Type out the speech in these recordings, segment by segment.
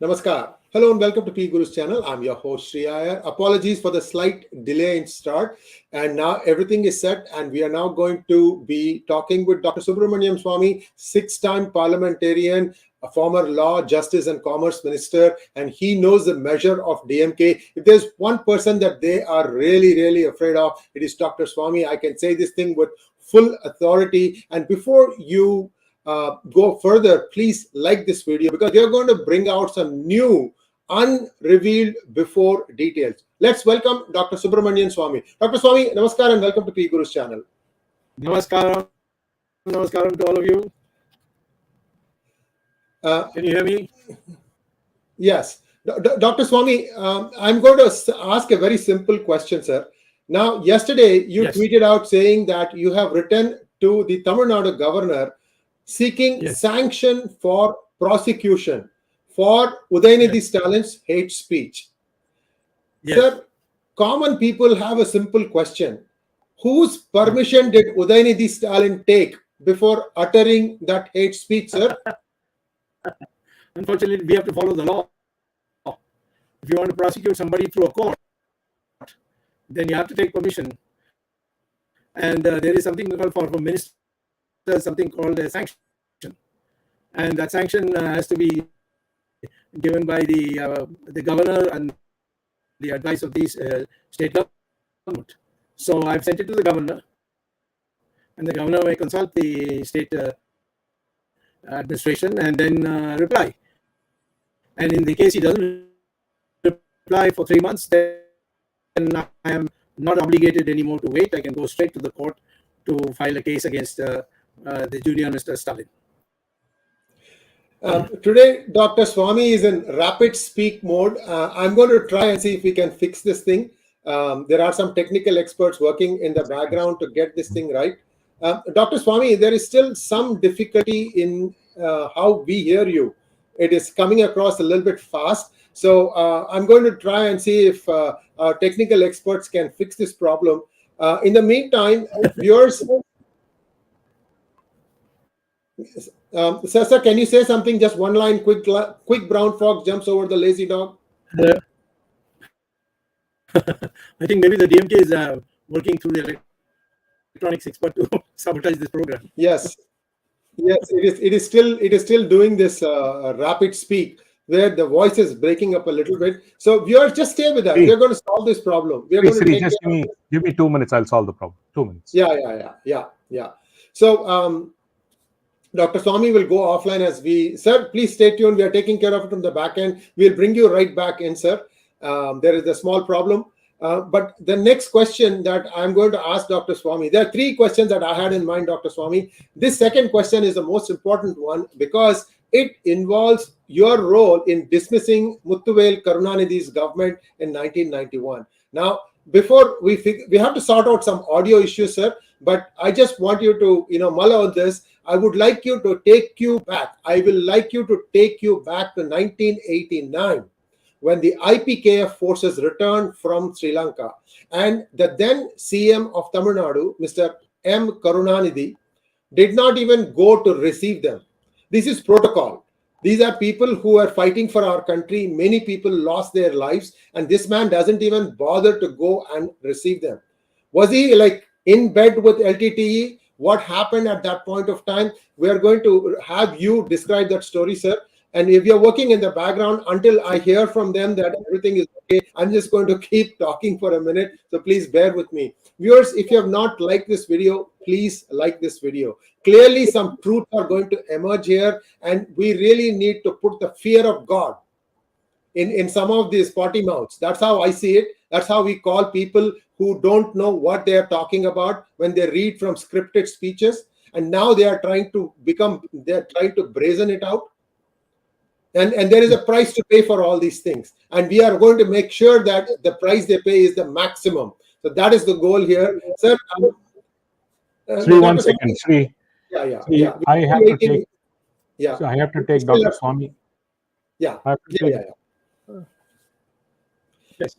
Namaskar. Hello and welcome to P Guru's channel. I'm your host Sri Lanka. Apologies for the slight delay in start. And now everything is set, and we are now going to be talking with Dr. Subramaniam Swamy, six-time parliamentarian, a former law, justice, and commerce minister, and he knows the measure of DMK. If there's one person that they are really afraid of, it is Dr. Swamy. I can say this thing with full authority. And before you go further, please like this video because we are going to bring out some new unrevealed before details. Let's welcome Dr. Subramanian Swamy. Dr. Swamy, namaskar and welcome to P Guru's channel. Namaskaram to all of you. Can you hear me? Yes. Dr. Swamy, I'm going to ask a very simple question, sir. Now, yesterday you tweeted out saying that you have written to the Tamil Nadu governor seeking sanction for prosecution for Udhaya Stalin's hate speech. Sir, common people have a simple question. Whose permission did Udhaya Stalin take before uttering that hate speech, sir? Unfortunately, we have to follow the law. If you want to prosecute somebody through a court, then you have to take permission. And there is something called for ministers, something called a sanction. And that sanction has to be given by the governor and the advice of the state government. So I've sent it to the governor, and the governor may consult the state administration and then reply. And in the case he doesn't reply for 3 months, then I am not obligated anymore to wait. I can go straight to the court to file a case against the junior Mr. Stalin. Today, Dr. Swamy is in rapid speak mode. I'm going to try and see if we can fix this thing. There are some technical experts working in the background to get this thing right. Dr. Swamy, there is still some difficulty in how we hear you. It is coming across a little bit fast. So I'm going to try and see if our technical experts can fix this problem. In the meantime, viewers... Sir, can you say something? Just one line, quick brown fox jumps over the lazy dog. I think maybe the DMK is working through the electronics expert to sabotage this program. Yes, it is still doing this rapid speak where the voice is breaking up a little bit. So viewers, just stay with us. We're going to solve this problem. We're going to just give me 2 minutes. I'll solve the problem. 2 minutes. Yeah. So Dr. Swamy will go offline as sir, please stay tuned. We are taking care of it from the back end. We'll bring you right back in, sir. There is a small problem. But the next question that I'm going to ask Dr. Swamy, there are 3 questions that I had in mind, Dr. Swamy. This second question is the most important one because it involves your role in dismissing Muthuvel Karunanidhi's government in 1991. Now, before we have to sort out some audio issues, sir, but I just want you to, mull on this. I would like you to take you back. I will like you to take you back to 1989 when the IPKF forces returned from Sri Lanka and the then CM of Tamil Nadu, Mr. M. Karunanidhi, did not even go to receive them. This is protocol. These are people who are fighting for our country. Many people lost their lives, and this man doesn't even bother to go and receive them. Was he in bed with LTTE? What happened at that point of time? We are going to have you describe that story, sir. And if you're working in the background until I hear from them that everything is okay, I'm just going to keep talking for a minute. So please bear with me. Viewers, if you have not liked this video, please like this video. Clearly, some truths are going to emerge here, and we really need to put the fear of God in some of these potty mouths. That's how I see it. That's how we call people who don't know what they are talking about when they read from scripted speeches. And now they are trying to brazen it out. And there is a price to pay for all these things. And we are going to make sure that the price they pay is the maximum. So that is the goal here. Sir, Sri, 1 second. Sri. Yeah. I have to take. Yeah. So I have to take Dr. Swamy. Yeah. Yes.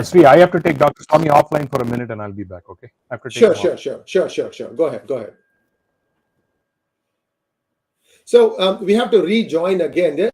Sri, I have to take Dr. Swamy offline for a minute and I'll be back, okay? I have to take Sure. Go ahead. So we have to rejoin again.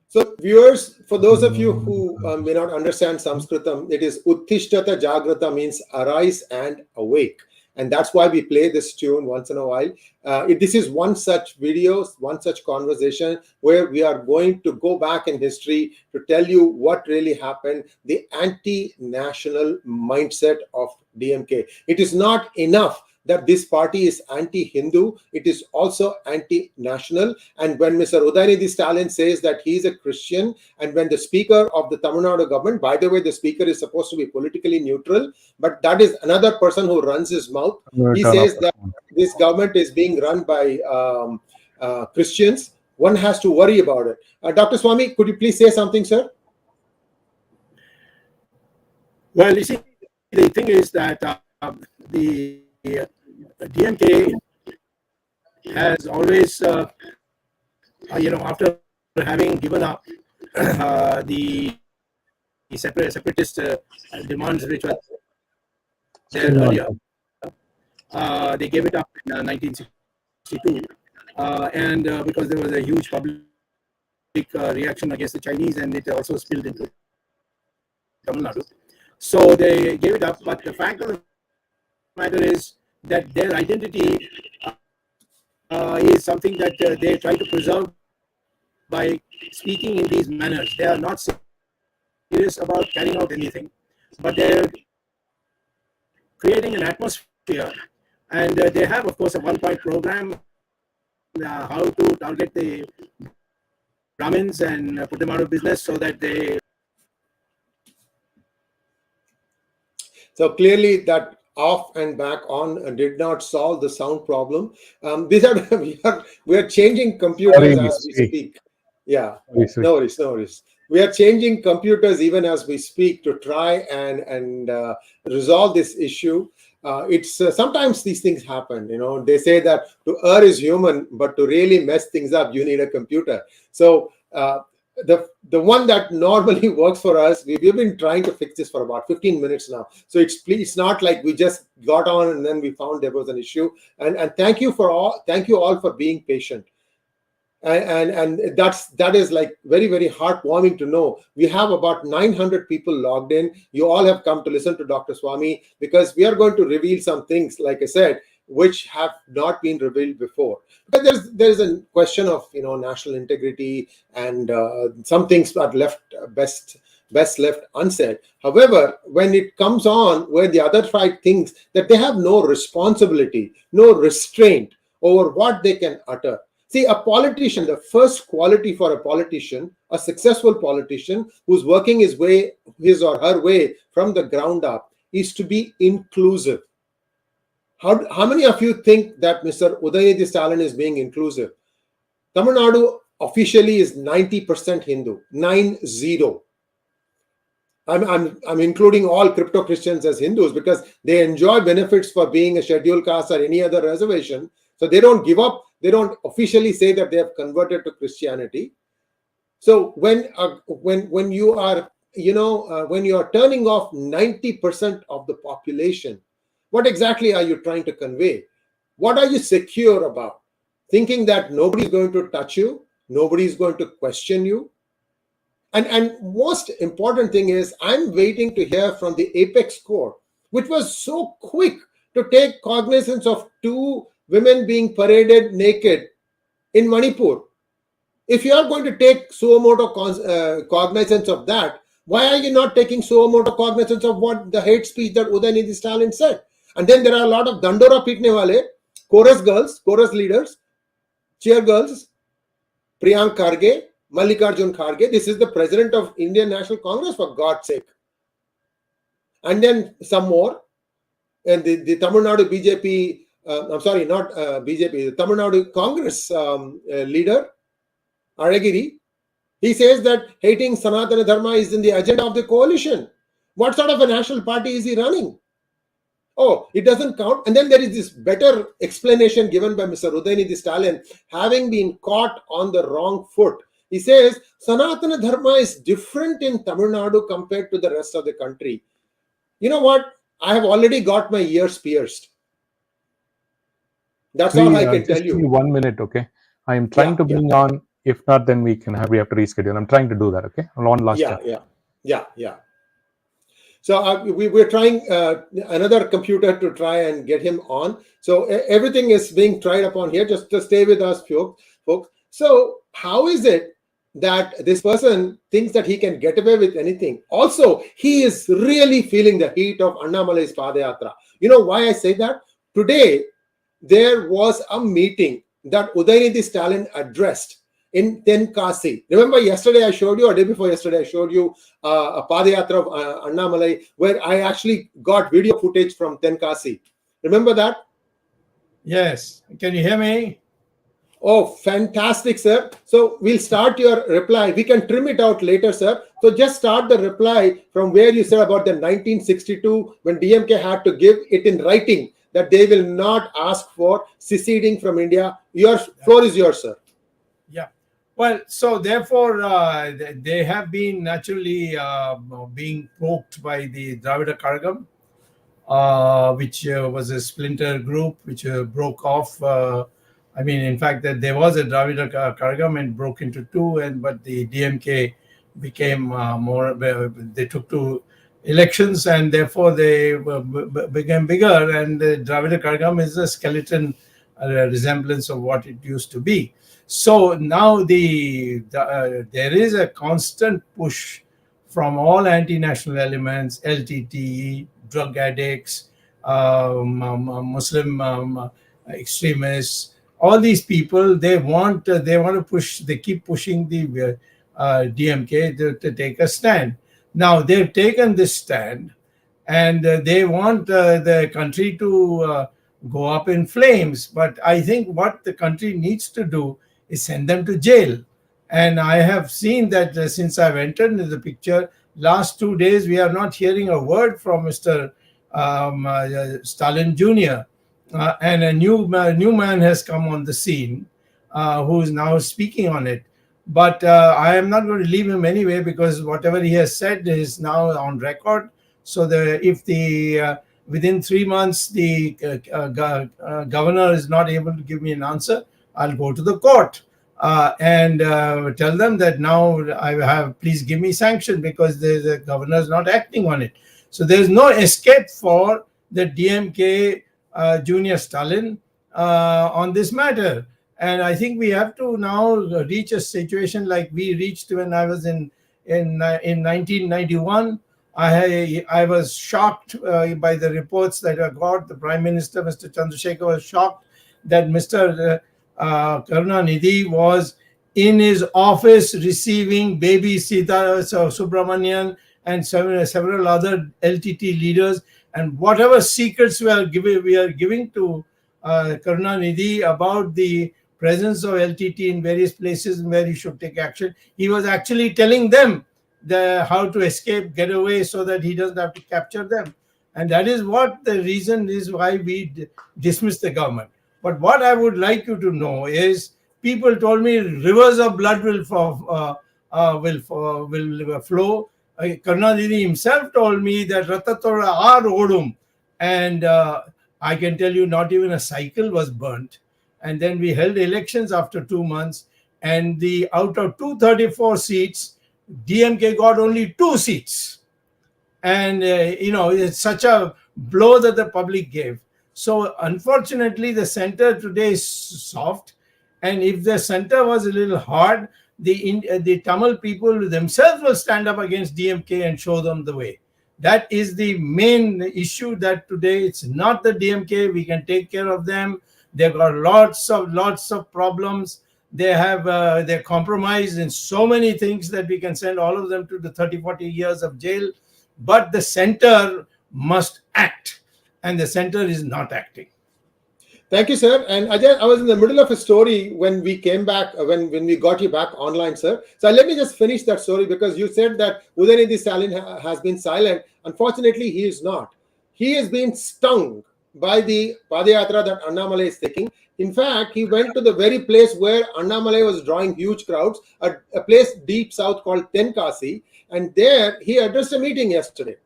So, viewers, for those of you who may not understand Sanskritam, it is Uttishtata Jagrata, means arise and awake. And that's why we play this tune once in a while. This is one such video, one such conversation where we are going to go back in history to tell you what really happened, the anti-national mindset of DMK. It is not enough that this party is anti-Hindu, it is also anti-national. And when Mr. Udhaya Stalin says that he is a Christian, and when the speaker of the Tamil Nadu government, by the way, the speaker is supposed to be politically neutral, but that is another person who runs his mouth. He says that this government is being run by Christians. One has to worry about it. Dr. Swamy, could you please say something, sir? Well, you see, the thing is that the DMK has always, after having given up the separatist demands which were there earlier, they gave it up in 1962, and because there was a huge public reaction against the Chinese, and it also spilled into Tamil Nadu. So they gave it up, but the fact of the matter is that their identity is something that they try to preserve by speaking in these manners. They are not serious about carrying out anything, but they're creating an atmosphere, and they have, of course, a one-point program how to target the Brahmins and put them out of business so that they. So clearly that off and back on did not solve the sound problem. We are changing computers as we speak. Yeah, no worries. We are changing computers even as we speak to try and resolve this issue. It's sometimes these things happen. They say that to err is human, but to really mess things up, you need a computer. So the one that normally works for us, we've been trying to fix this for about 15 minutes now. So it's not like we just got on and then we found there was an issue. And thank you all for being patient. And that is like very, very heartwarming to know. We have about 900 people logged in. You all have come to listen to Dr. Swamy because we are going to reveal some things, like I said, which have not been revealed before. Because there's a question of national integrity, and some things are best left unsaid. However, when it comes on where the other side thinks that they have no responsibility, no restraint over what they can utter. See, a politician, the first quality for a politician, a successful politician who's working his or her way from the ground up, is to be inclusive. How many of you think that Mr. Udhaya Stalin is being inclusive? Tamil Nadu officially is 90% Hindu, 90. I'm including all crypto Christians as Hindus because they enjoy benefits for being a scheduled caste or any other reservation. So they don't give up. They don't officially say that they have converted to Christianity. So when you are when you are turning off 90% of the population, what exactly are you trying to convey? What are you secure about? Thinking that nobody is going to touch you, nobody is going to question you. And most important thing is, I'm waiting to hear from the Apex Court, which was so quick to take cognizance of 2 women being paraded naked in Manipur. If you are going to take suo moto cognizance of that, Why are you not taking suo moto cognizance of what the hate speech that Udhaya Stalin said? And then there are a lot of Dandora Pitne Wale, chorus girls, chorus leaders, cheer girls, Priyank Kharge, Mallikarjun Kharge. This is the president of Indian National Congress, for God's sake. And then some more. And the Tamil Nadu BJP, I'm sorry, not BJP, the Tamil Nadu Congress leader, Aragiri, he says that hating Sanatana Dharma is in the agenda of the coalition. What sort of a national party is he running? Oh, it doesn't count. And then there is this better explanation given by Mr. Udhaya Stalin, having been caught on the wrong foot. He says Sanatana Dharma is different in Tamil Nadu compared to the rest of the country. You know what? I have already got my ears pierced. That's all I can tell just you. Give me 1 minute, okay? I am trying to bring on. If not, then we have to reschedule. I'm trying to do that, okay? One last time. Yeah. So we're trying another computer to try and get him on. So everything is being tried upon here. Just stay with us, folks. So how is it that this person thinks that he can get away with anything? Also, he is really feeling the heat of Annamalai's Padayatra. You know why I say that? Today, there was a meeting that Udhaya Stalin addressed in Tenkasi. Remember yesterday I showed you, or day before yesterday I showed you a Padayatra of Annamalai, where I actually got video footage from Tenkasi. Remember that? Yes. Can you hear me? Oh, fantastic, sir. So we'll start your reply. We can trim it out later, sir. So just start the reply from where you said about the 1962, when DMK had to give it in writing that they will not ask for seceding from India. Your floor is yours, sir. Yeah. Well, so therefore, they have been naturally being poked by the Dravida Karagam, which was a splinter group which broke off. In fact, that there was a Dravida Karagam and broke into two, but the DMK became more. They took to elections, and therefore they became bigger. And the Dravida Karagam is a skeleton resemblance of what it used to be. So now there is a constant push from all anti-national elements, LTTE, drug addicts, Muslim extremists. All these people, they want to push. They keep pushing the DMK to take a stand. Now they've taken this stand, and they want the country to go up in flames. But I think what the country needs to do is send them to jail. And I have seen that since I've entered into the picture, last 2 days we are not hearing a word from Mr. Stalin Jr. And a new man has come on the scene who is now speaking on it. But I am not going to leave him anyway, because whatever he has said is now on record. So if within 3 months the governor is not able to give me an answer, I'll go to the court and tell them that now please give me sanction, because the governor is not acting on it. So there's no escape for the DMK Junior Stalin on this matter. And I think we have to now reach a situation like we reached when I was in 1991. I was shocked by the reports that I got. The Prime Minister, Mr. Chandrasekhar, was shocked that Mr. Karunanidhi was in his office receiving baby Sita Subramanian and several other LTT leaders, and whatever secrets we are giving to Karunanidhi about the presence of LTT in various places and where he should take action, he was actually telling them how to escape, get away, so that he doesn't have to capture them. And that is what the reason is why we dismiss the government. But what I would like you to know is, people told me rivers of blood will flow. Karunanidhi himself told me that Ratatora are odum, and I can tell you not even a cycle was burnt. And then we held elections after 2 months, and out of 234 seats, DMK got only 2 seats. And it's such a blow that the public gave. So unfortunately, the center today is soft, and if the center was a little hard, the Tamil people themselves will stand up against DMK and show them the way. That is the main issue, that today it's not the DMK. We can take care of them. They've got lots of problems. They're compromised in so many things that we can send all of them to the 30-40 years of jail. But the center must act, and the center is not acting. Thank you, sir. And Ajay, I was in the middle of a story when we came back, when we got you back online, sir. So let me just finish that story, because you said that Udhaya Stalin has been silent. Unfortunately, he is not. He has been stung by the Padayatra that Annamalai is taking. In fact, he went to the very place where Annamalai was drawing huge crowds, a place deep south called Tenkasi, and there he addressed a meeting yesterday.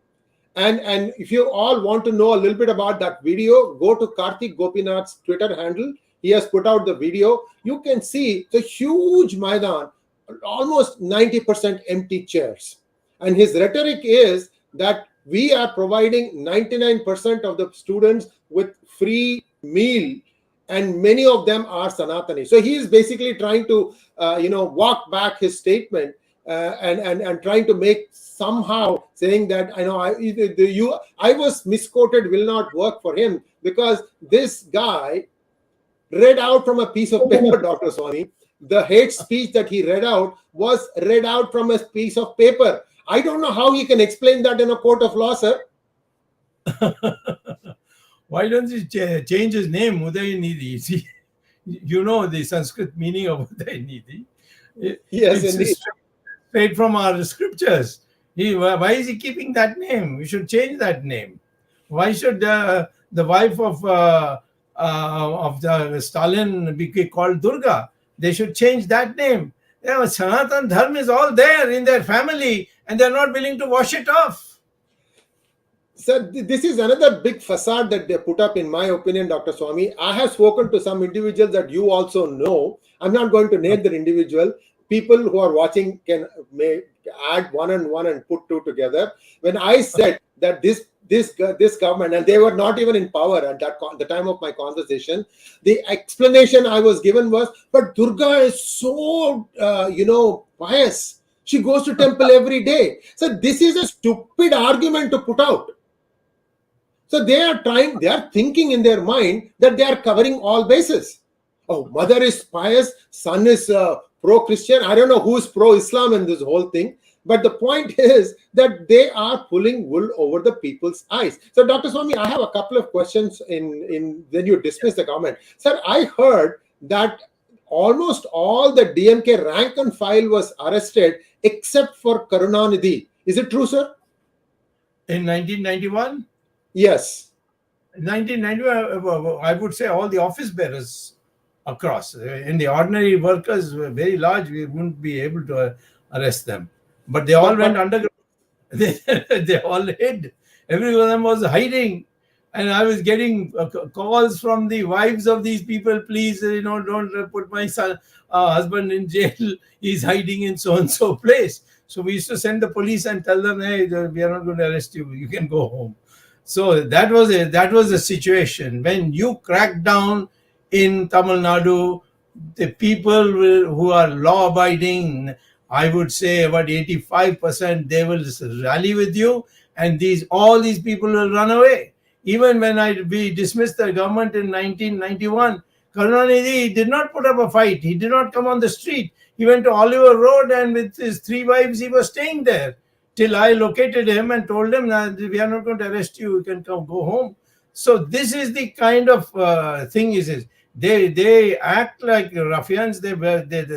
And if you all want to know a little bit about that video, go to Karthik Gopinath's Twitter handle. He has put out the video. You can see the huge Maidan, almost 90% empty chairs. And his rhetoric is that we are providing 99% of the students with free meal, and many of them are Sanatani. So he is basically trying to, walk back his statement and trying to make somehow saying that I was misquoted will not work for him, because this guy read out from a piece of paper, Dr. Swamy. The hate speech that he read out was read out from a piece of paper. I don't know how he can explain that in a court of law, sir. Why don't you change his name, Udayanidhi? See, you know the Sanskrit meaning of Udayanidhi. Yes, it's indeed. Straight from our scriptures. Why is he keeping that name? We should change that name. Why should the wife of Stalin be called Durga? They should change that name. Sanatana Dharma is all there in their family, and they're not willing to wash it off. Sir, this is another big facade that they put up, in my opinion, Dr. Swamy. I have spoken to some individuals that you also know. I'm not going to name the individual. People who are watching may add one and one and put two together. When I said that this government, and they were not even in power at the time of my conversation, the explanation I was given was, but Durga is so pious. She goes to temple every day. So this is a stupid argument to put out. So they are thinking in their mind that they are covering all bases. Oh, mother is pious, son is pro-Christian. I don't know who's pro-Islam in this whole thing. But the point is that they are pulling wool over the people's eyes. So, Dr. Swamy, I have a couple of questions when you dismiss the government. Sir, I heard that almost all the DMK rank and file was arrested except for Karunanidhi. Is it true, sir? In 1991? Yes. In 1991, I would say all the office bearers across. In the ordinary workers were very large. We wouldn't be able to arrest them. But they all went underground. They all hid. Every one of them was hiding. And I was getting calls from the wives of these people, please, don't put my husband in jail. He's hiding in so-and-so place. So we used to send the police and tell them, hey, we are not going to arrest you. You can go home. So that was the situation. When you crack down in Tamil Nadu, the people who are law-abiding, I would say about 85%, they will rally with you, and all these people will run away. Even when we dismissed the government in 1991, Karunanidhi did not put up a fight. He did not come on the street. He went to Oliver Road, and with his 3 wives, he was staying there till I located him and told him that we are not going to arrest you. You can go home. So this is the kind of thing is. They act like ruffians. They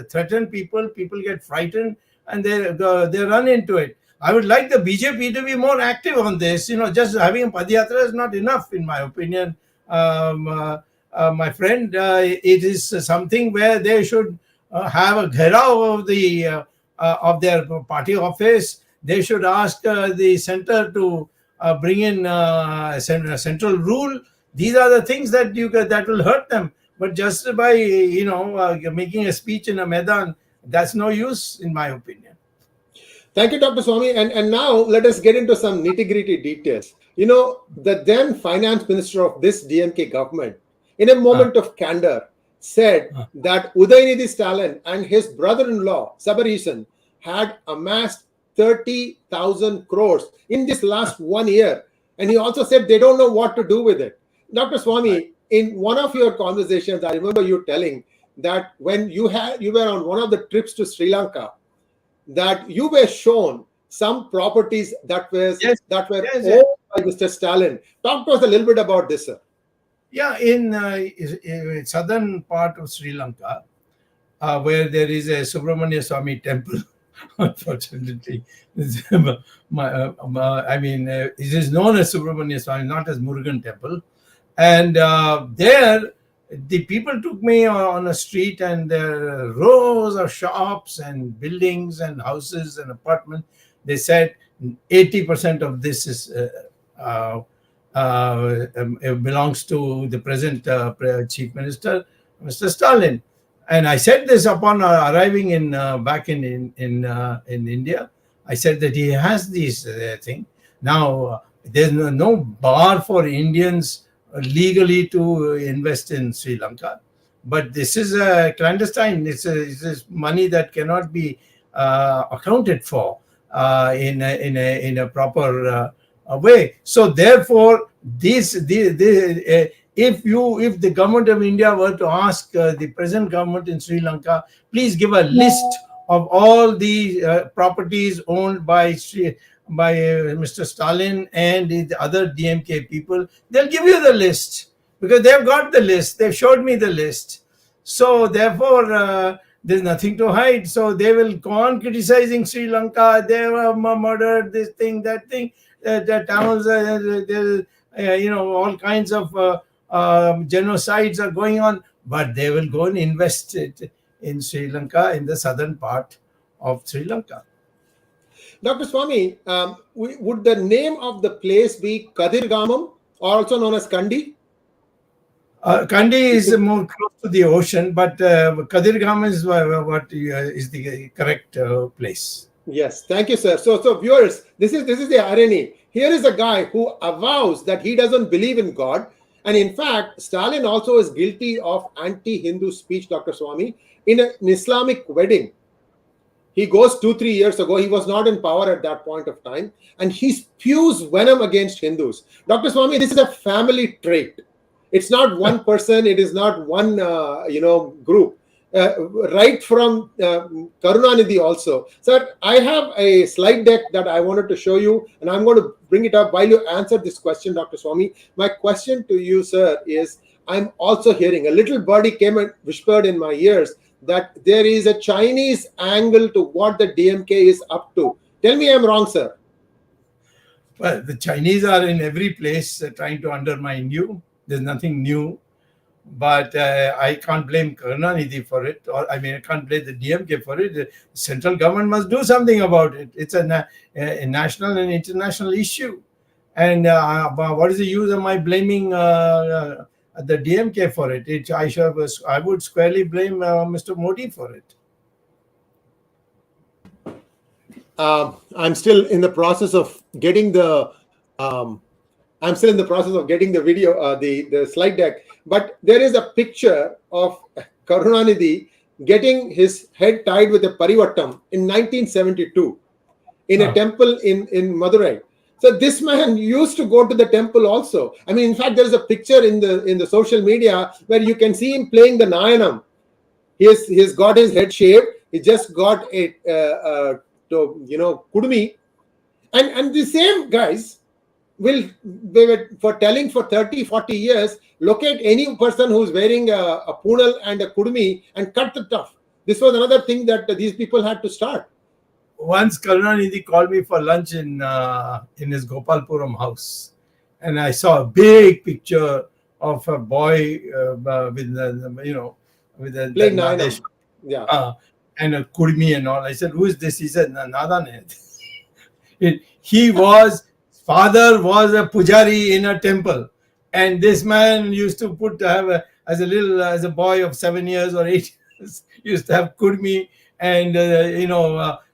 threaten people. People get frightened and they run into it. I would like the BJP to be more active on this. Just having a Padayatra is not enough, in my opinion. My friend, it is something where they should have a gherao of their party office. They should ask the center to bring in a central rule. These are the things that will hurt them. But just by making a speech in a Maidan, that's no use, in my opinion. Thank you, Dr. Swamy. And now let us get into some nitty-gritty details. The then finance minister of this DMK government, in a moment of candor, said that Udayanidhi Stalin and his brother-in-law, Sabareesan, had amassed 30,000 crores in this last 1 year. And he also said they don't know what to do with it. Dr. Swamy, in one of your conversations, I remember you telling that when you were on one of the trips to Sri Lanka, that you were shown some properties that were owned by Mr. Stalin. Talk to us a little bit about this, sir. Yeah, in southern part of Sri Lanka, where there is a Subramania Swamy temple, unfortunately, it is known as Subramania Swamy, not as Murugan temple. And there, the people took me on a street, and there are rows of shops and buildings and houses and apartments. They said 80% of this is belongs to the present Chief Minister, Mr. Stalin. And I said this upon arriving back in India. I said that he has these thing. Now, there's no bar for Indians legally to invest in Sri Lanka, but this is a clandestine. It's money that cannot be accounted for in a proper way. So therefore, if the government of India were to ask the present government in Sri Lanka, please give a list of all the properties owned by Mr. Stalin and the other DMK people, they'll give you the list, because they've got the list. They've showed me the list. So therefore, there's nothing to hide. So they will go on criticizing Sri Lanka. They were murdered, this thing, that thing. The Tamils, all kinds of genocides are going on. But they will go and invest it in Sri Lanka, in the southern part of Sri Lanka. Dr. Swamy, would the name of the place be Kadirgamam, also known as Kandi? Kandi is more close to the ocean, but Kadirgamam is what is the correct place. Yes, thank you, sir. So viewers, this is the irony. Here is a guy who avows that he doesn't believe in God, and in fact, Stalin also is guilty of anti-Hindu speech, Dr. Swamy, in an Islamic wedding. He goes 2-3 years ago. He was not in power at that point of time, and he spews venom against Hindus. Dr. Swamy, this is a family trait. It's not one person. It is not one group. Right from Karunanidhi also. Sir, I have a slide deck that I wanted to show you, and I'm going to bring it up while you answer this question, Dr. Swamy. My question to you, sir, is I'm also hearing a little birdie came and whispered in my ears that there is a Chinese angle to what the DMK is up to. Tell me I'm wrong, sir. Well, the Chinese are in every place trying to undermine you. There's nothing new. But I can't blame Karunanidhi for it, I can't blame the DMK for it. The central government must do something about it. It's a national and international issue. And what is the use of my blaming the DMK for it? I would squarely blame Mr. Modi for it. I'm still in the process of getting the video, the slide deck. But there is a picture of Karunanidhi getting his head tied with a parivattam in 1972 in a temple in Madurai. So this man used to go to the temple also. In fact, there is a picture in the social media where you can see him playing the Nayanam. He's got his head shaved. He just got a kudumi, and the same guys they were telling for 30-40 years, locate any person who's wearing a punal and a kudumi and cut the tuff. This was another thing that these people had to start. Once Karunanidhi called me for lunch in his Gopalpuram house, and I saw a big picture of a boy with a playing Nayanam. Yeah. And a kudmi and all. I said, "Who is this?" He said, "Nadan." Father was a pujari in a temple, and this man used to as a boy of 7 years or 8 years, used to have kudmi, and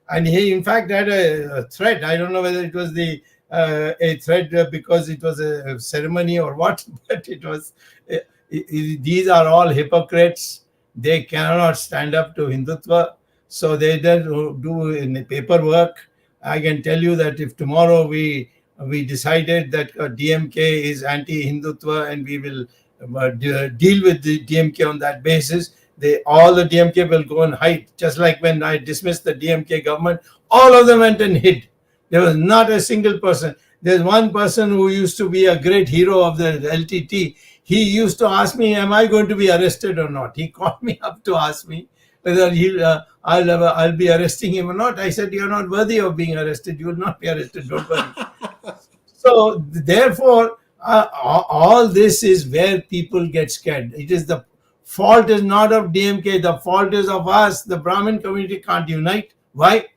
and he in fact had a thread. I don't know whether it was a thread because it was a ceremony or what, but it was these are all hypocrites. They cannot stand up to Hindutva. So they don't do in the paperwork. I can tell you that if tomorrow we decided that DMK is anti-Hindutva and we will deal with the DMK on that basis, all the DMK will go and hide. Just like when I dismissed the DMK government, all of them went and hid. There was not a single person. There's one person who used to be a great hero of the LTT. He used to ask me, am I going to be arrested or not? He called me up to ask me whether I'll be arresting him or not. I said, you're not worthy of being arrested. You will not be arrested. Don't worry. So therefore, all this is where people get scared. It is the fault is not of DMK. The fault is of us. The Brahmin community can't unite. Why?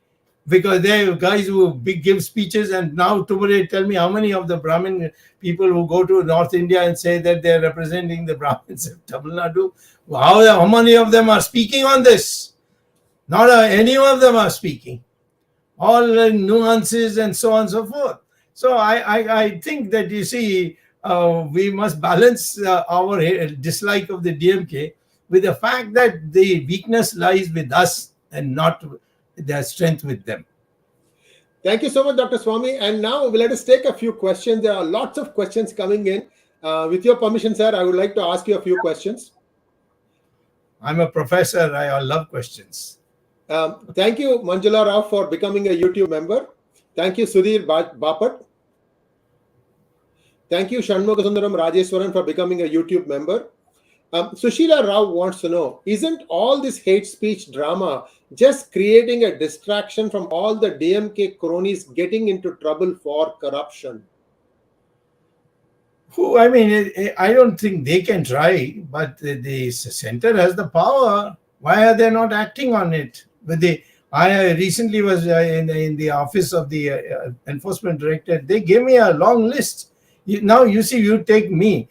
Because they are guys who give speeches, and now today tell me how many of the Brahmin people who go to North India and say that they're representing the Brahmins of Tamil Nadu, how many of them are speaking on this? Not any of them are speaking. All nuances and so on and so forth. So I think that, you see, we must balance our dislike of the DMK with the fact that the weakness lies with us and not their strength with them. Thank you so much, Dr. Swamy. And now let us take a few questions. There are lots of questions coming in. With your permission, sir, I would like to ask you a few questions. I'm a professor. I love questions. Thank you, Manjula Rao, for becoming a YouTube member. Thank you, Sudhir Bapat. Thank you, Shanmugasundaram Rajeswaran, for becoming a YouTube member. Sushila Rao wants to know, isn't all this hate speech drama just creating a distraction from all the DMK cronies getting into trouble for corruption? I mean, I don't think they can try, but the center has the power. Why are they not acting on it? I recently was in the office of the enforcement director. They gave me a long list. Now, you see, you take me.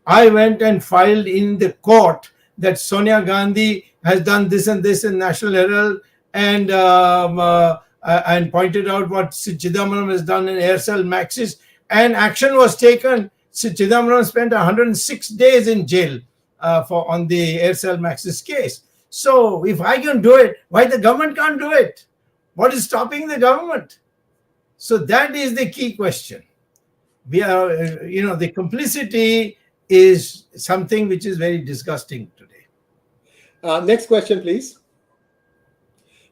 I went and filed in the court that Sonia Gandhi has done this and this in National Herald, and pointed out what Chidambaram has done in Aircel Maxis, and action was taken. Chidambaram spent 106 days in jail on the Aircel Maxis case. So if I can do it, why the government can't do it? What is stopping the government? So that is the key question. We are, the complicity is something which is very disgusting today. Next question, please.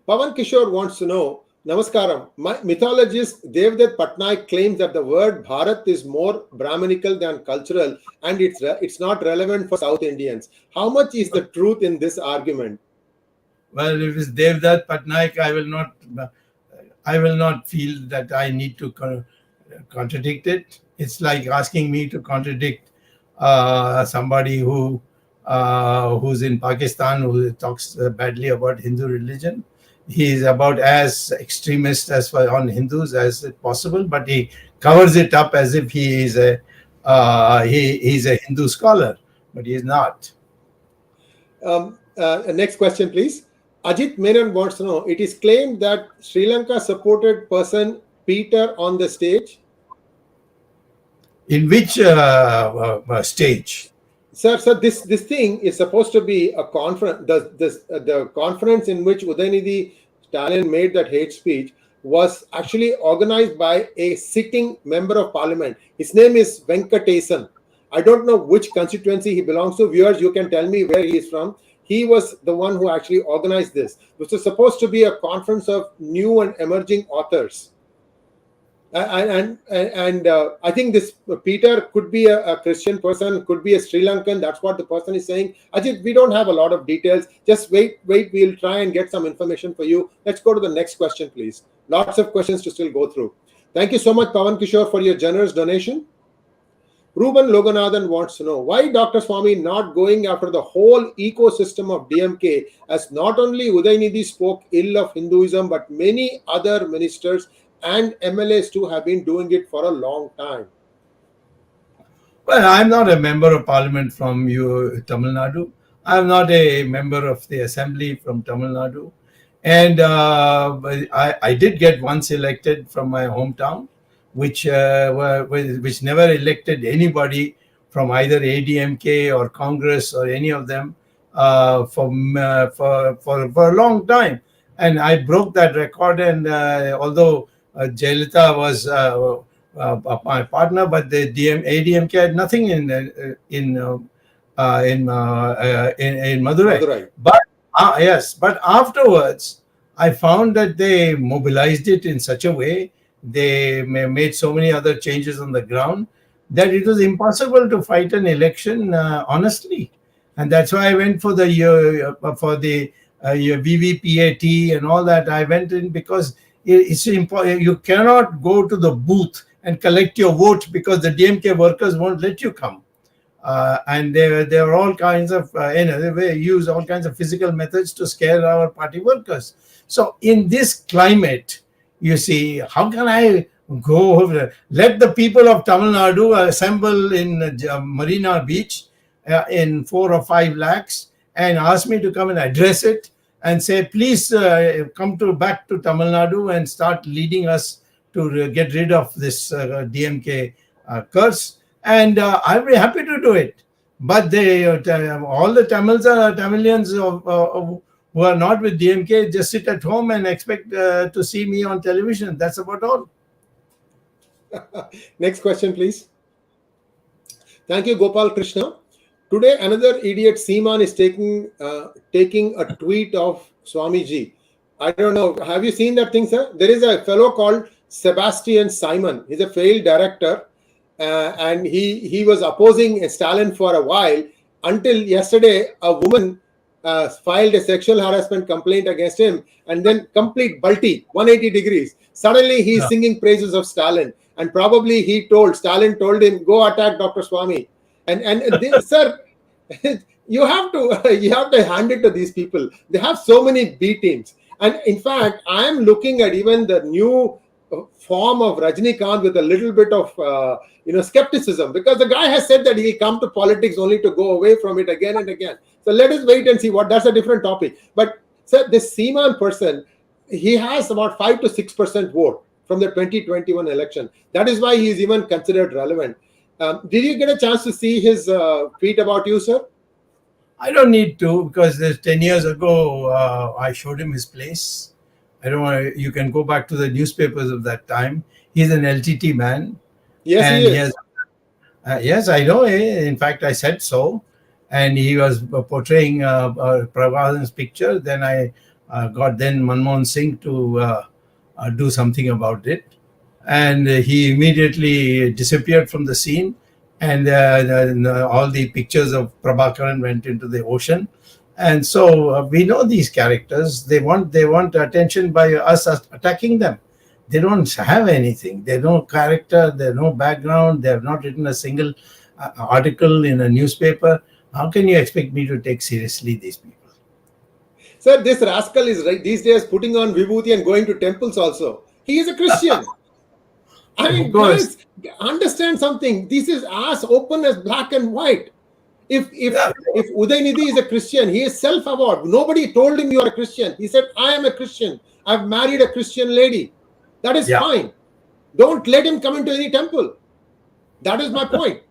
Pavan Kishore wants to know, Namaskaram, mythologist Devdutt Patnaik claims that the word Bharat is more Brahminical than cultural, and it's not relevant for South Indians. How much is the truth in this argument? Well, if it's Devdutt Patnaik, I will not feel that I need to contradict it. It's like asking me to contradict somebody who's in Pakistan, who talks badly about Hindu religion. He is about as extremist as far on Hindus as possible, but he covers it up as if he is he's a Hindu scholar, but he is not. Next question, please. Ajit Menon wants to know, it is claimed that Sri Lanka supported person Peter on the stage. In which stage? Sir, this thing is supposed to be a conference. The conference in which Udhayanidhi Stalin made that hate speech was actually organized by a sitting member of parliament. His name is Venkatesan. I don't know which constituency he belongs to. Viewers, you can tell me where he is from. He was the one who actually organized this. This was supposed to be a conference of new and emerging authors. And I think this Peter could be a Christian person, could be a Sri Lankan. That's what the person is saying. Ajit, we don't have a lot of details. Just wait. We'll try and get some information for you. Let's go to the next question, please. Lots of questions to still go through. Thank you so much, Pavan Kishore, for your generous donation. Ruben Loganathan wants to know, why Dr. Swamy not going after the whole ecosystem of DMK, as not only Udhayanidhi spoke ill of Hinduism, but many other ministers and MLAs too have been doing it for a long time. Well, I'm not a member of parliament from Tamil Nadu. I'm not a member of the assembly from Tamil Nadu. And I did get once elected from my hometown, which never elected anybody from either ADMK or Congress or any of them for a long time. And I broke that record. And although Jayalalitha was my partner, but the ADMK had nothing in Madurai. Madurai. But yes, but afterwards, I found that they mobilized it in such a way, they made so many other changes on the ground, that it was impossible to fight an election honestly. And that's why I went for the VVPAT and all that. I went in because it's important. You cannot go to the booth and collect your vote because the DMK workers won't let you come. And there are all kinds of, they use all kinds of physical methods to scare our party workers. So in this climate, you see, how can I go over? Let the people of Tamil Nadu assemble in Marina Beach in 4 or 5 lakhs and ask me to come and address it and say, please come back to Tamil Nadu and start leading us to get rid of this DMK curse. And I'll be happy to do it. But all the Tamilians who are not with DMK just sit at home and expect to see me on television. That's about all. Next question, please. Thank you, Gopal Krishna. Today, another idiot Seaman is taking a tweet of Swamiji. I don't know. Have you seen that thing, sir? There is a fellow called Sebastian Simon. He's a failed director. And he was opposing Stalin for a while, until yesterday a woman filed a sexual harassment complaint against him, and then complete Balti 180 degrees. Suddenly he's singing praises of Stalin, and probably Stalin told him, go attack Dr. Swamy. And this, sir, you have to hand it to these people. They have so many B teams. And in fact, I am looking at even the new form of Rajinikanth with a little bit of skepticism, because the guy has said that he come to politics only to go away from it again and again. So let us wait and see that's a different topic. But sir, this Seaman person, he has about 5 to 6% vote from the 2021 election. That is why he is even considered relevant. Did you get a chance to see his tweet about you, sir? I don't need to, because 10 years ago I showed him his place. I don't want. You can go back to the newspapers of that time. He's an LTT man. Yes, and he is. Yes, I know. In fact, I said so. And he was portraying Prabhasan's picture. Then I got Manmohan Singh to do something about it. And he immediately disappeared from the scene. And all the pictures of Prabhakaran went into the ocean. And so we know these characters. They want attention by us attacking them. They don't have anything. They have no character. They have no background. They have not written a single article in a newspaper. How can you expect me to take seriously these people? Sir, this rascal is right these days putting on vibhuti and going to temples also. He is a Christian. I mean, guys, understand something. This is as open as black and white. If Udayanidhi is a Christian, he is self-aware. Nobody told him you are a Christian. He said, I am a Christian. I've married a Christian lady. That is fine. Don't let him come into any temple. That is my point.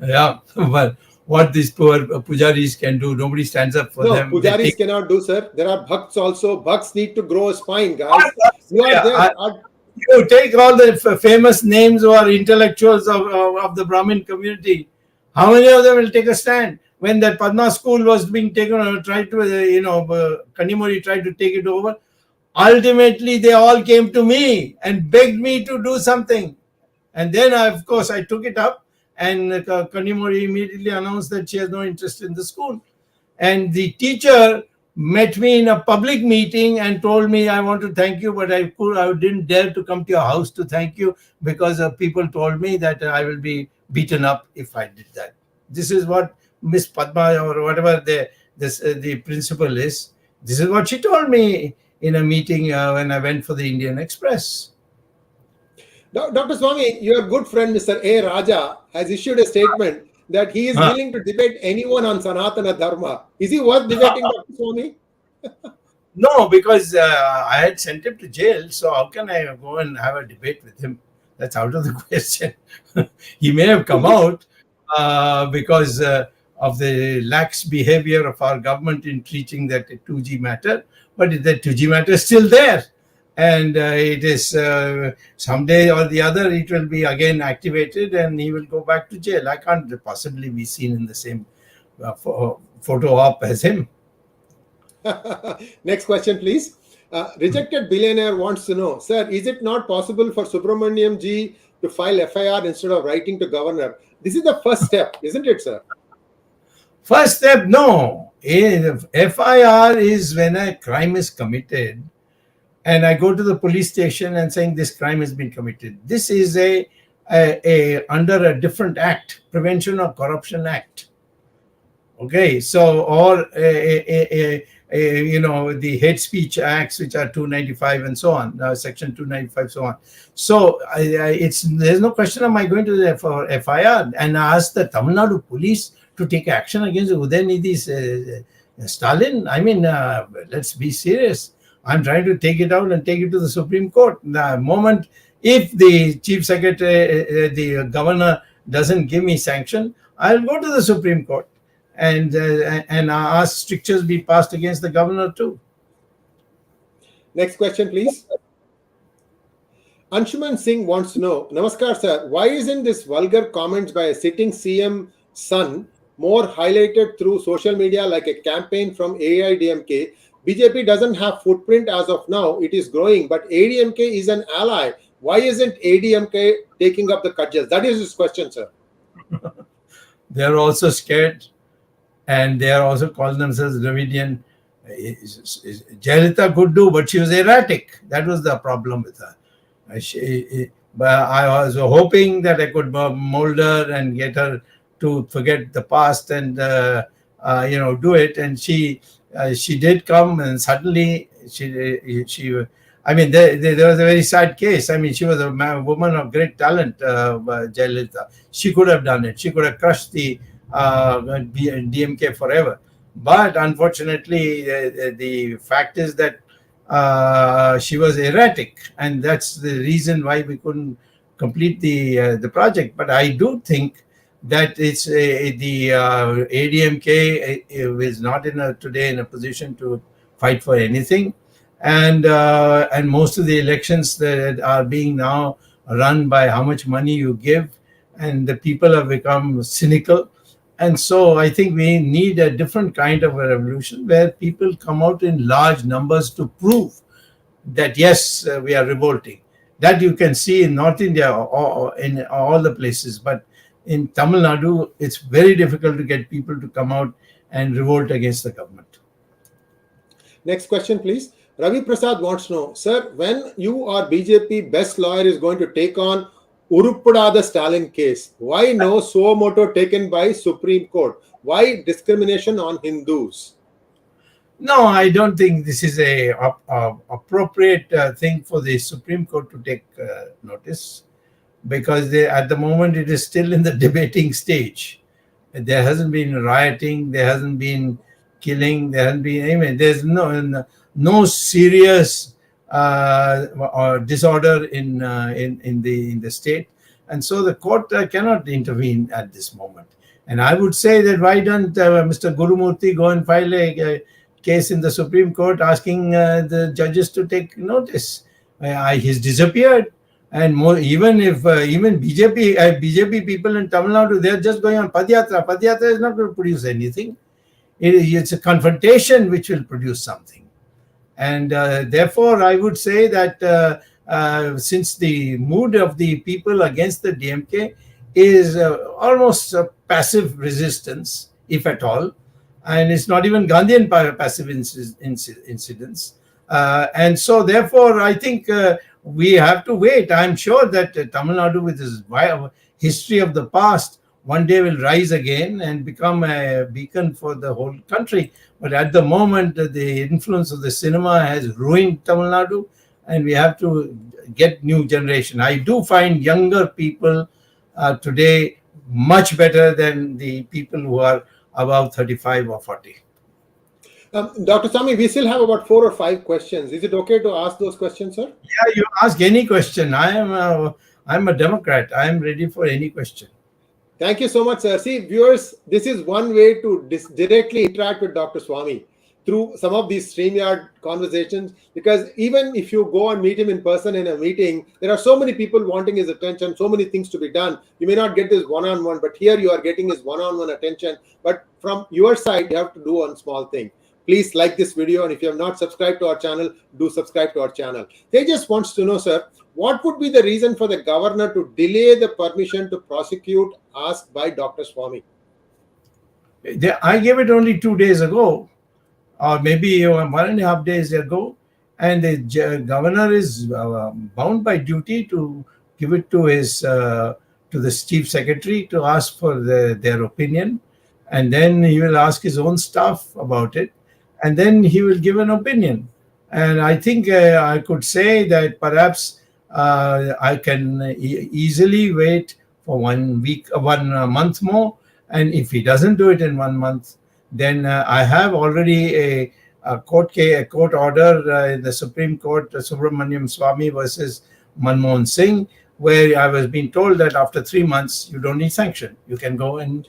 Yeah, but what these poor pujaris can do, nobody stands up for them. No, pujaris cannot do, sir. There are bhakts also. Bhakts need to grow a spine, guys. You take all the famous names who are intellectuals of the Brahmin community. How many of them will take a stand? When that Padma school was being taken, Kanimori tried to take it over. Ultimately, they all came to me and begged me to do something. And then, of course, I took it up, and Kanimori immediately announced that she has no interest in the school. And the teacher met me in a public meeting and told me, I want to thank you, but I didn't dare to come to your house to thank you because people told me that I will be beaten up if I did that. This is what Miss Padma or whatever the principal is. This is what she told me in a meeting when I went for the Indian Express. Dr. Swamy, your good friend Mr. A. Raja has issued a statement that he is willing to debate anyone on Sanatana Dharma. Is he worth debating, Dr. Swamy? No, because I had sent him to jail. So how can I go and have a debate with him? That's out of the question. He may have come out, because of the lax behavior of our government in treating that 2G matter. But the 2G matter is still there. And it is someday or the other, it will be again activated and he will go back to jail. I can't possibly be seen in the same photo op as him. Next question, please. Rejected billionaire wants to know, sir, is it not possible for Subramaniam ji to file FIR instead of writing to governor? This is the first step, isn't it, sir? First step, no. FIR is when a crime is committed and I go to the police station and saying this crime has been committed. This is under a different act, Prevention of Corruption Act. Okay, so or the hate speech acts, which are 295 and so on, section 295, so on. So there's no question of my going to the FIR and ask the Tamil Nadu police to take action against Udhayanidhi's Stalin. I mean, let's be serious. I'm trying to take it out and take it to the Supreme Court. The moment, if the Chief Secretary, the Governor doesn't give me sanction, I'll go to the Supreme Court and ask strictures be passed against the Governor too. Next question, please. Anshuman Singh wants to know, Namaskar, sir, why isn't this vulgar comments by a sitting CM son more highlighted through social media like a campaign from AIDMK? BJP doesn't have footprint as of now. It is growing, but ADMK is an ally. Why isn't ADMK taking up the cudgels? That is his question, sir. They are also scared, and they are also calling themselves Dravidian. Jayalalitha could do, but she was erratic. That was the problem with her. But I was hoping that I could mold her and get her to forget the past and do it. And she did come, and suddenly she. I mean, there was a very sad case. I mean, she was a woman of great talent, Jayalalitha. She could have done it. She could have crushed the DMK forever. But unfortunately, the fact is that she was erratic, and that's the reason why we couldn't complete the project. But I do think that it's the ADMK is not today in a position to fight for anything, and most of the elections that are being now run by how much money you give, and the people have become cynical. And so I think we need a different kind of a revolution where people come out in large numbers to prove that, yes, we are revolting. That you can see in North India or in all the places. But in Tamil Nadu, it's very difficult to get people to come out and revolt against the government. Next question, please. Ravi Prasad wants to know, sir, when you or BJP best lawyer is going to take on Urupada Stalin case, why no suo moto taken by Supreme Court? Why discrimination on Hindus? No, I don't think this is a appropriate thing for the Supreme Court to take notice, because at the moment it is still in the debating stage. There hasn't been rioting, there hasn't been killing, there hasn't been there's no serious or disorder in the state, and so the court cannot intervene at this moment. And I would say that why don't Mr. Gurumurthy go and file a case in the Supreme Court asking the judges to take notice? He's disappeared, and even BJP people in Tamil Nadu, they're just going on Padyatra. Padyatra is not going to produce anything. It's a confrontation which will produce something. And therefore, I would say that since the mood of the people against the DMK is almost a passive resistance, if at all, and it's not even Gandhian passive incidents. And so, therefore, I think we have to wait. I'm sure that Tamil Nadu, with its history of the past, one day will rise again and become a beacon for the whole country. But at the moment, the influence of the cinema has ruined Tamil Nadu, and we have to get new generation. I do find younger people today much better than the people who are above 35 or 40. Dr. Swamy, we still have about 4 or 5 questions. Is it okay to ask those questions, sir? Yeah, you ask any question. I'm a Democrat. I am ready for any question. Thank you so much, sir. See, viewers, this is one way to directly interact with Dr. Swamy through some of these StreamYard conversations. Because even if you go and meet him in person in a meeting, there are so many people wanting his attention, so many things to be done. You may not get this one-on-one, but here you are getting his one-on-one attention. But from your side, you have to do one small thing. Please like this video, and if you have not subscribed to our channel, do subscribe to our channel. Tejas wants to know, sir, what would be the reason for the governor to delay the permission to prosecute asked by Dr. Swamy? I gave it only 2 days ago, or maybe 1.5 days ago, and the governor is bound by duty to give it to his to the chief secretary to ask for their opinion, and then he will ask his own staff about it, and then he will give an opinion. And I think I could say that perhaps I can easily wait for 1 week, 1 month more, and if he doesn't do it in 1 month, then I have already a court order in the Supreme Court, Subramaniam Swamy versus Manmohan Singh, where I was being told that after 3 months you don't need sanction. You can go and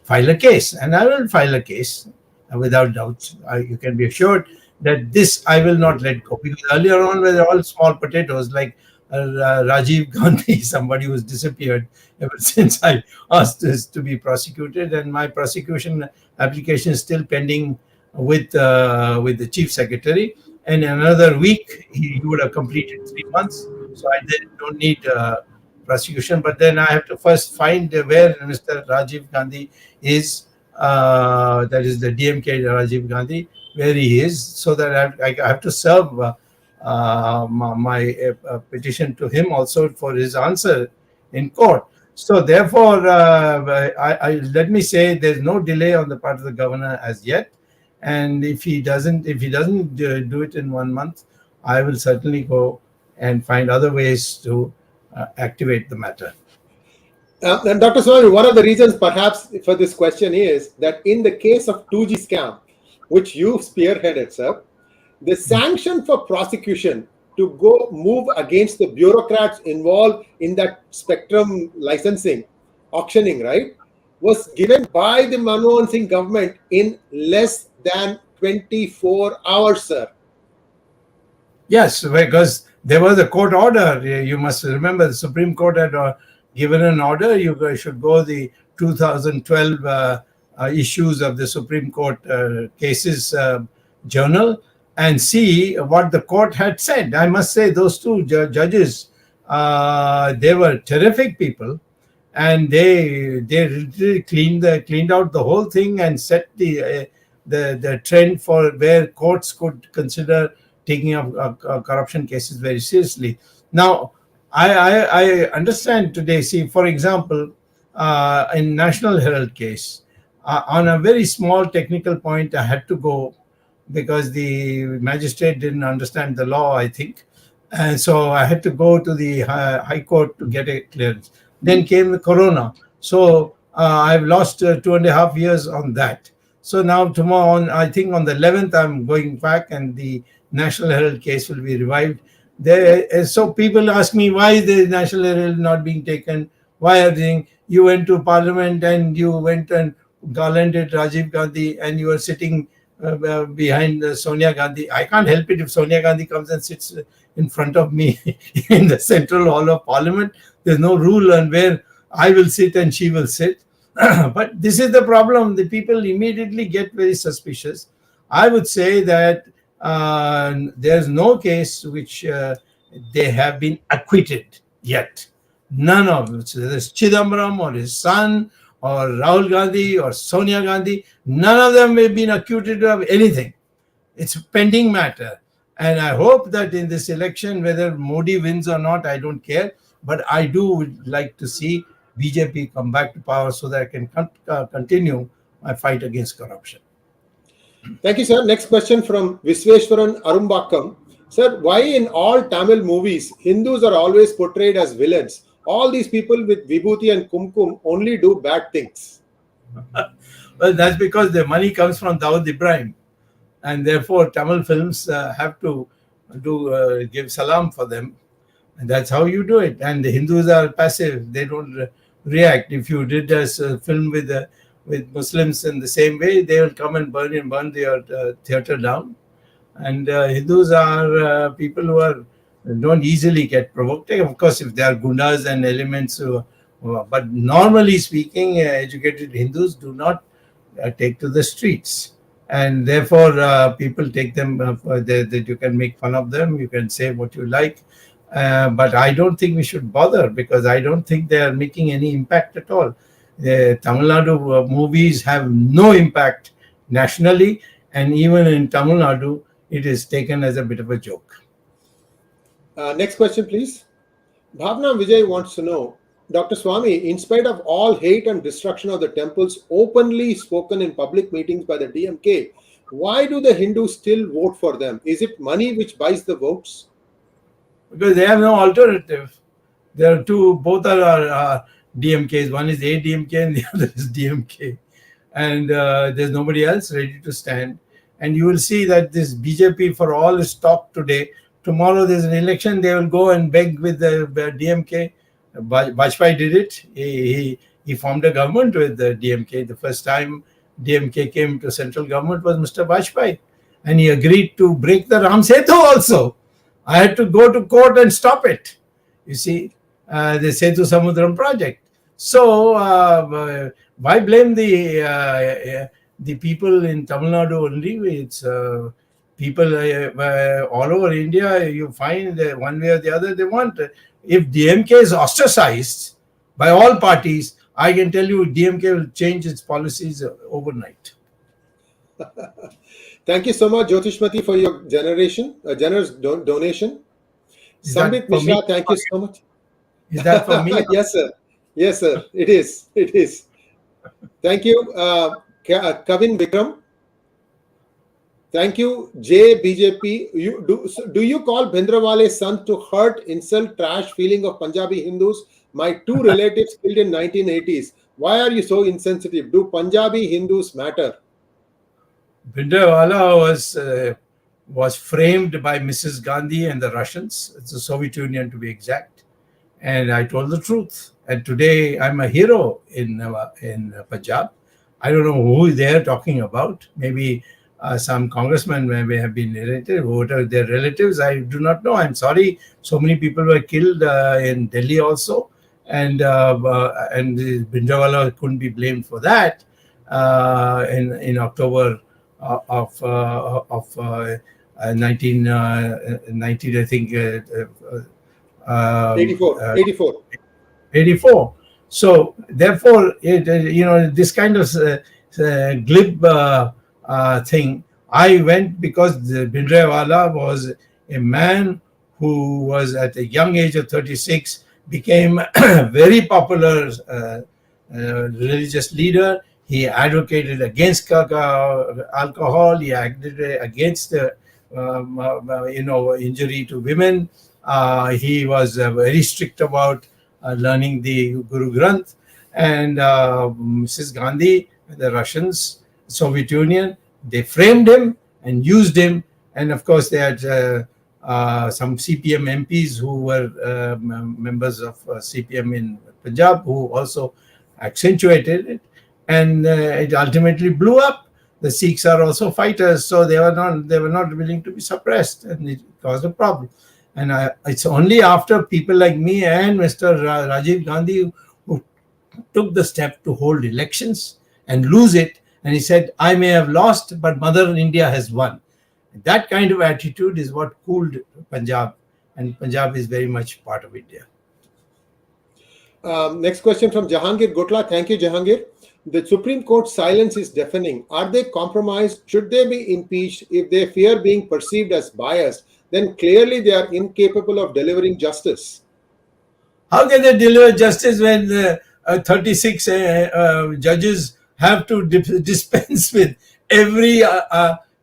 file a case, and I will file a case without doubt. You can be assured that this I will not let go, because earlier on were all small potatoes like Rajiv Gandhi, somebody who's disappeared ever since I asked this to be prosecuted, and my prosecution application is still pending with the chief secretary. And in another week he would have completed 3 months, so I then don't need prosecution. But then I have to first find where Mr. Rajiv Gandhi is, that is the DMK Rajiv Gandhi, where he is, so that I have to serve my petition to him also for his answer in court. So therefore, let me say there's no delay on the part of the governor as yet, and if he doesn't do it in 1 month, I will certainly go and find other ways to activate the matter. And Dr. Swamy, one of the reasons perhaps for this question is that in the case of 2G scam, which you spearheaded, sir, the sanction for prosecution to go move against the bureaucrats involved in that spectrum licensing, auctioning, right, was given by the Manmohan Singh government in less than 24 hours, sir. Yes, because there was a court order. You must remember the Supreme Court had given an order. You should go the 2012 issues of the Supreme Court cases journal and see what the court had said. I must say those two judges, they were terrific people, and they really cleaned out the whole thing and set the trend for where courts could consider taking up corruption cases very seriously. Now, I understand today. See, for example, in National Herald case, on a very small technical point, I had to go because the magistrate didn't understand the law, I think. And so I had to go to the High Court to get a clearance. Then came the corona. So I've lost 2.5 years on that. So now tomorrow, I think on the 11th, I'm going back and the National Herald case will be revived. So people ask me, why is the National Herald not being taken? Why are they? You went to Parliament and you went and garlanded Rajiv Gandhi and you were sitting behind Sonia Gandhi. I can't help it if Sonia Gandhi comes and sits in front of me in the Central Hall of Parliament. There's no rule on where I will sit and she will sit. But this is the problem. The people immediately get very suspicious. I would say that there's no case which they have been acquitted yet. None of it. So there's Chidambaram or his son or Rahul Gandhi or Sonia Gandhi. None of them have been acquitted of anything. It's a pending matter. And I hope that in this election, whether Modi wins or not, I don't care. But I do like to see BJP come back to power so that I can continue my fight against corruption. Thank you, sir. Next question from Visweshwaran Arumbakam. Sir, why in all Tamil movies, Hindus are always portrayed as villains? All these people with Vibhuti and Kumkum only do bad things. Well, that's because the money comes from Dawood Ibrahim. And therefore, Tamil films have to give salam for them. And that's how you do it. And the Hindus are passive; they don't react. If you did a film with Muslims in the same way, they will come and burn the theater down. And Hindus are people who don't easily get provoked. Of course, if there are gundas and elements, but normally speaking, educated Hindus do not take to the streets. And therefore, people take them that you can make fun of them, you can say what you like. But I don't think we should bother, because I don't think they are making any impact at all. Tamil Nadu movies have no impact nationally, and even in Tamil Nadu, it is taken as a bit of a joke. Next question, please. Bhavna Vijay wants to know, Dr. Swamy, in spite of all hate and destruction of the temples openly spoken in public meetings by the DMK, why do the Hindus still vote for them? Is it money which buys the votes? Because they have no alternative. There are two, both are DMKs. One is ADMK and the other is DMK. And there's nobody else ready to stand. And you will see that this BJP, for all its talk today, tomorrow there's an election, they will go and beg with the DMK. Vajpayee did it. He formed a government with the DMK. The first time DMK came to central government was Mr. Vajpayee. And he agreed to break the Ram Setu also. I had to go to court and stop it. You see, the Setu Samudram project. So why blame the people in Tamil Nadu only? It's people all over India. You find one way or the other they want. If DMK is ostracized by all parties, I can tell you DMK will change its policies overnight. Thank you so much, Jyotishmati, for your generous donation. Sambit Mishra, thank you so much. Is that for me? Yes, sir. Yes, sir. It is. It is. Thank you, Kavin Vikram. Thank you, JBJP. Do you call Bhindrawale's son to hurt, insult, trash feeling of Punjabi Hindus? My two relatives killed in 1980s. Why are you so insensitive? Do Punjabi Hindus matter? Bhindrawala was framed by Mrs. Gandhi and the Russians. It's the Soviet Union, to be exact. And I told the truth. And today I'm a hero in Punjab. I don't know who they're talking about. Maybe some congressmen may have been related. What are their relatives? I do not know. I'm sorry. So many people were killed in Delhi also. And Bhindrawala couldn't be blamed for that in October of 1990, I think. 84. So therefore, this kind of glib thing. I went because Bhindrawala was a man who was at a young age of 36, became a very popular religious leader. He advocated against alcohol. He advocated against injury to women. He was very strict about learning the Guru Granth. And Mrs. Gandhi, the Russians, Soviet Union, they framed him and used him. And of course, they had some CPM MPs who were members of CPM in Punjab, who also accentuated it. And it ultimately blew up. The Sikhs are also fighters, so they were not willing to be suppressed, and it caused a problem. And it's only after people like me and Mr. Rajiv Gandhi who took the step to hold elections and lose it. And he said, I may have lost, but Mother India has won. That kind of attitude is what cooled Punjab. And Punjab is very much part of India. Next question from Jahangir Gotla. Thank you, Jahangir. The Supreme Court's silence is deafening. Are they compromised? Should they be impeached? If they fear being perceived as biased, then clearly they are incapable of delivering justice. How can they deliver justice when 36 judges have to dispense with every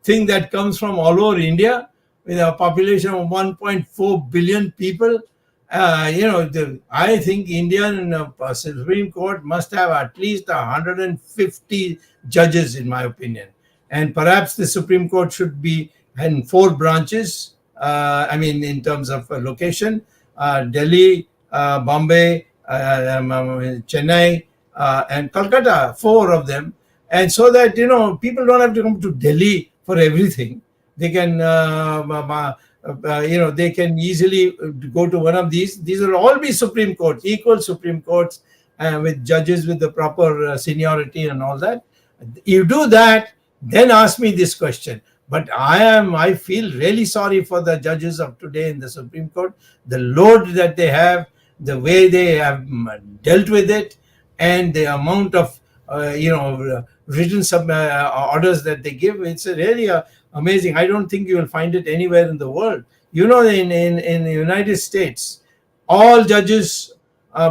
thing that comes from all over India, with a population of 1.4 billion people? I think Indian Supreme Court must have at least 150 judges, in my opinion. And perhaps the Supreme Court should be in 4 branches. In terms of location, Delhi, Bombay, Chennai, and Calcutta, 4 of them. And so that, people don't have to come to Delhi for everything. They can, they can easily go to one of these. These will all be Supreme Courts, equal Supreme Courts, with judges with the proper seniority and all that. You do that, then ask me this question. But I feel really sorry for the judges of today in the Supreme Court, the load that they have, the way they have dealt with it, and the amount of written orders that they give. It's really amazing. I don't think you will find it anywhere in the world. In the United States, all judges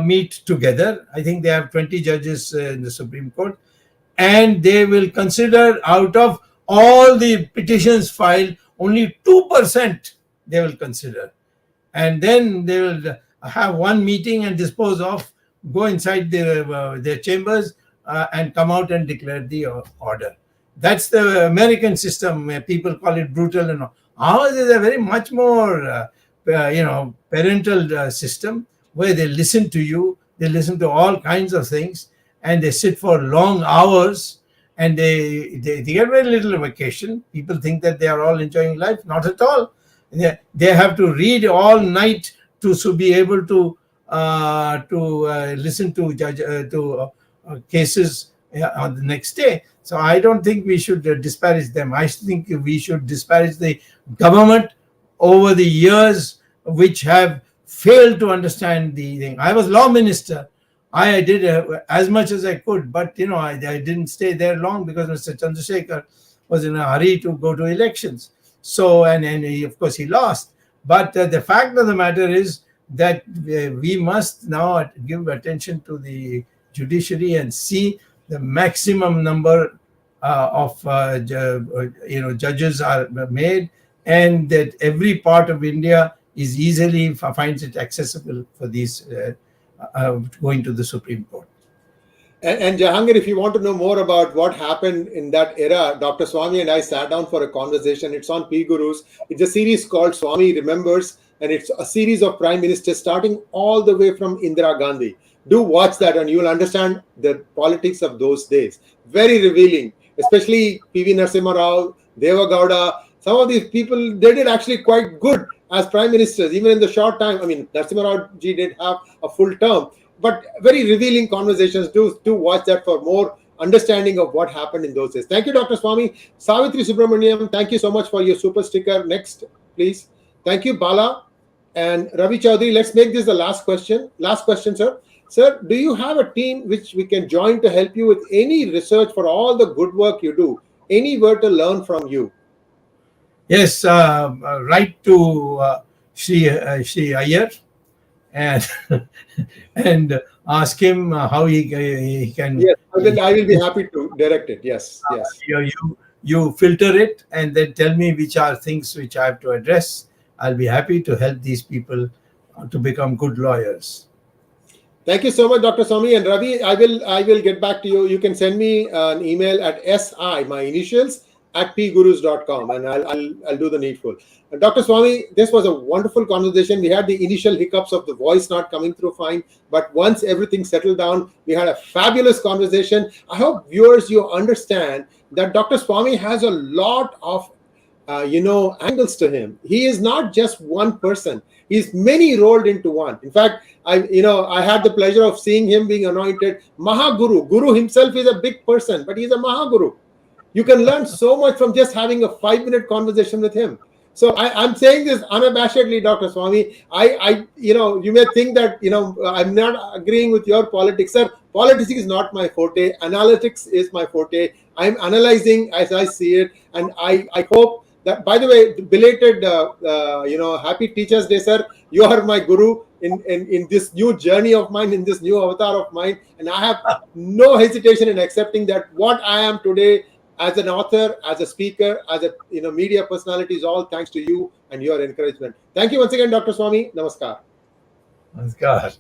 meet together. I think they have 20 judges in the Supreme Court, and they will consider, out of all the petitions filed, only 2% they will consider. And then they will have one meeting and dispose of, go inside their chambers and come out and declare the order. That's the American system. People call it brutal and all. Ours is a very much more, parental system, where they listen to you, they listen to all kinds of things, and they sit for long hours, and they get very little vacation. People think that they are all enjoying life. Not at all. They have to read all night to be able to listen to cases on the next day. So I don't think we should disparage them. I think we should disparage the government over the years, which have failed to understand the thing. I was law minister. I did as much as I could, but I didn't stay there long because Mr. Chandrasekhar was in a hurry to go to elections. So, and of course he lost. But the fact of the matter is that we must now give attention to the judiciary and see the maximum number of judges are made, and that every part of India is easily finds it accessible for these going to the Supreme Court. And Jahangir, if you want to know more about what happened in that era, Dr. Swamy and I sat down for a conversation. It's on P Gurus. It's a series called Swamy Remembers, and it's a series of prime ministers starting all the way from Indira Gandhi. Do watch that and you will understand the politics of those days. Very revealing, especially P.V. Narasimha Rao, Deva Gowda. Some of these people, they did actually quite good as prime ministers, even in the short time. I mean, Narasimha Rao ji did have a full term, but very revealing conversations. Do watch that for more understanding of what happened in those days. Thank you, Dr. Swamy. Savitri Subramaniam, thank you so much for your super sticker. Next, please. Thank you, Bala and Ravi Chaudhary. Let's make this the last question. Last question, sir. Sir, do you have a team which we can join to help you with any research for all the good work you do? Anywhere to learn from you? Yes, write to Sri Iyer and and ask him how he can. Yes, I will be happy to direct it. Yes, yes. You filter it and then tell me which are things which I have to address. I'll be happy to help these people to become good lawyers. Thank you so much, Dr. Swamy. And Ravi, I will get back to you. You can send me an email at SI, my initials, at pgurus.com, and I'll do the needful. And Dr. Swamy, this was a wonderful conversation. We had the initial hiccups of the voice not coming through fine, but once everything settled down, we had a fabulous conversation. I hope viewers, you understand that Dr. Swamy has a lot of angles to him. He is not just one person. He's many rolled into one. In fact, I had the pleasure of seeing him being anointed Mahaguru. Guru himself is a big person, but he's a Mahaguru. You can learn so much from just having a 5-minute conversation with him. So I'm saying this unabashedly, Dr. Swamy. You may think that, I'm not agreeing with your politics. Sir, politics is not my forte. Analytics is my forte. I'm analyzing as I see it. And I hope that, by the way, belated, happy Teachers Day, sir. You are my guru in this new journey of mine, in this new avatar of mine. And I have no hesitation in accepting that what I am today as an author, as a speaker, as a media personality is all thanks to you and your encouragement. Thank you once again, Dr. Swamy. Namaskar. Namaskar.